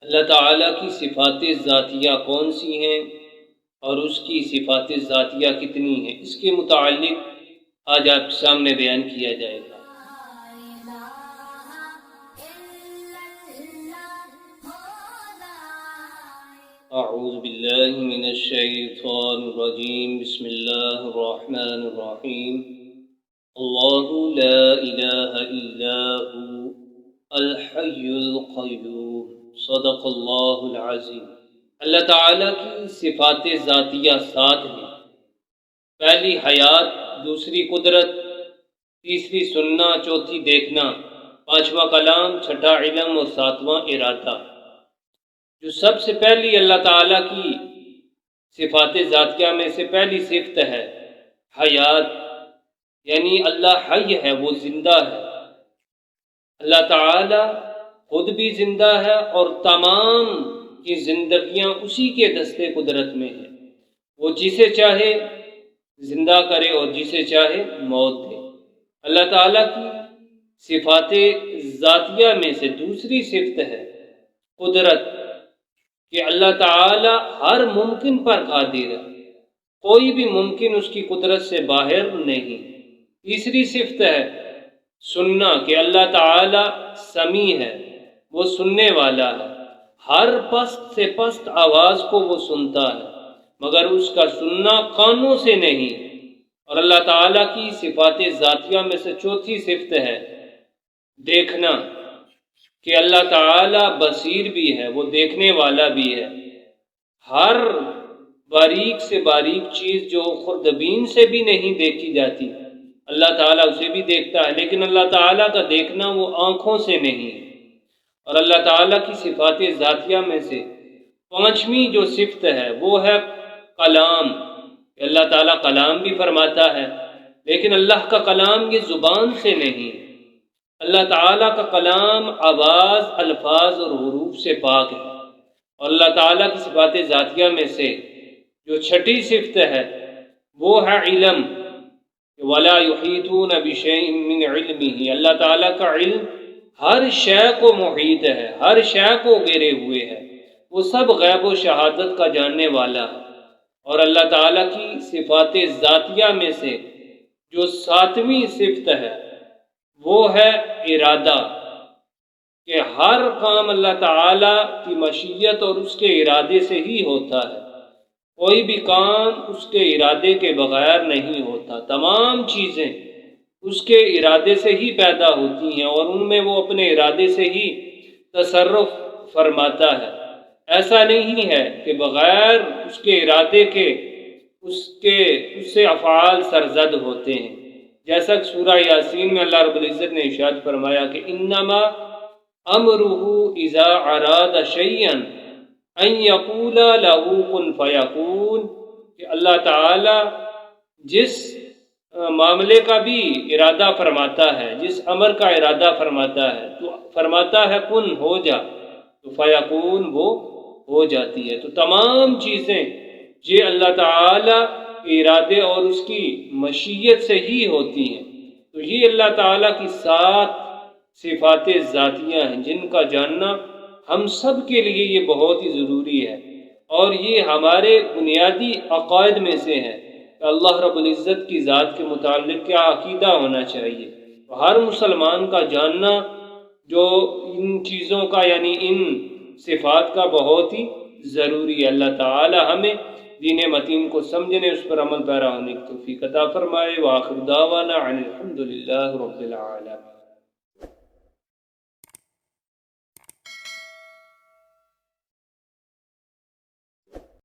اللہ تعالیٰ کی صفات ذاتیہ کون سی ہیں اور اس کی صفات ذاتیہ کتنی ہیں، اس کے متعلق آج آپ کے سامنے بیان کیا جائے گا۔ اعوذ باللہ من الشیطان الرجیم، بسم اللہ الرحمن الرحیم۔ اللہ لا الہ الا هو الحی القیوم، صدق اللہ العظیم۔ اللہ تعالیٰ کی صفات ذاتیہ 7 ہیں۔ پہلی حیات، دوسری قدرت، تیسری سننا، چوتھی دیکھنا، پانچواں کلام، چھٹا علم اور ساتواں ارادہ۔ جو سب سے پہلی اللہ تعالیٰ کی صفات ذاتیہ میں سے پہلی صفت ہے حیات، یعنی اللہ حی ہے، وہ زندہ ہے۔ اللہ تعالیٰ خود بھی زندہ ہے اور تمام کی زندگیاں اسی کے دستے قدرت میں ہیں۔ وہ جسے چاہے زندہ کرے اور جسے چاہے موت دے۔ اللہ تعالیٰ کی صفات ذاتیہ میں سے دوسری صفت ہے قدرت، کہ اللہ تعالیٰ ہر ممکن پر قادر ہے، کوئی بھی ممکن اس کی قدرت سے باہر نہیں۔ تیسری صفت ہے سننا، کہ اللہ تعالیٰ سمیع ہے، وہ سننے والا ہے، ہر پست سے پست آواز کو وہ سنتا ہے، مگر اس کا سننا کانوں سے نہیں۔ اور اللہ تعالیٰ کی صفات ذاتیہ میں سے چوتھی صفت ہے دیکھنا، کہ اللہ تعالیٰ بصیر بھی ہے، وہ دیکھنے والا بھی ہے۔ ہر باریک سے باریک چیز جو خوردبین سے بھی نہیں دیکھی جاتی، اللہ تعالیٰ اسے بھی دیکھتا ہے، لیکن اللہ تعالیٰ کا دیکھنا وہ آنکھوں سے نہیں۔ اور اللہ تعالیٰ کی صفات ذاتیہ میں سے پانچویں جو صفت ہے وہ ہے کلام، کہ اللہ تعالیٰ کلام بھی فرماتا ہے، لیکن اللہ کا کلام یہ زبان سے نہیں۔ اللہ تعالیٰ کا کلام آواز، الفاظ اور حروف سے پاک ہے۔ اور اللہ تعالیٰ کی صفات ذاتیہ میں سے جو چھٹی صفت ہے وہ ہے علم، وَلَا يُحِيطُونَ بِشَيْءٍ مِّنْ عِلْمِهِ، اللہ تعالیٰ کا علم ہر شے کو محیط ہے، ہر شے کو گھیرے ہوئے ہے، وہ سب غیب و شہادت کا جاننے والا ہے۔ اور اللہ تعالیٰ کی صفات ذاتیہ میں سے جو 7ویں صفت ہے وہ ہے ارادہ، کہ ہر کام اللہ تعالیٰ کی مشیت اور اس کے ارادے سے ہی ہوتا ہے، کوئی بھی کام اس کے ارادے کے بغیر نہیں ہوتا۔ تمام چیزیں اس کے ارادے سے ہی پیدا ہوتی ہیں اور ان میں وہ اپنے ارادے سے ہی تصرف فرماتا ہے۔ ایسا نہیں ہے کہ بغیر اس کے ارادے کے اس سے افعال سرزد ہوتے ہیں، جیسا کہ سورہ یاسین میں اللہ رب العزت نے ارشاد فرمایا کہ انما امرہ اذا اراد شیئا ان یقول له کن فیکون، کہ اللہ تعالی جس معاملے کا بھی ارادہ فرماتا ہے، جس امر کا ارادہ فرماتا ہے تو فرماتا ہے کن، ہو جا، تو فیکون، وہ ہو جاتی ہے۔ تو تمام چیزیں یہ اللہ تعالی کے ارادے اور اس کی مشیت سے ہی ہوتی ہیں۔ تو یہ اللہ تعالیٰ کی 7 صفات ذاتیہ ہیں جن کا جاننا ہم سب کے لیے یہ بہت ہی ضروری ہے، اور یہ ہمارے بنیادی عقائد میں سے ہے کہ اللہ رب العزت کی ذات کے متعلق کیا عقیدہ ہونا چاہیے۔ ہر مسلمان کا جاننا جو ان چیزوں کا یعنی ان صفات کا بہت ہی ضروری ہے۔ اللہ تعالی ہمیں دین متین کو سمجھنے، اس پر عمل پیرا ہونے کی توفیق عطا فرمائے۔ وآخر دعوانا ان الحمد للہ رب العالمین۔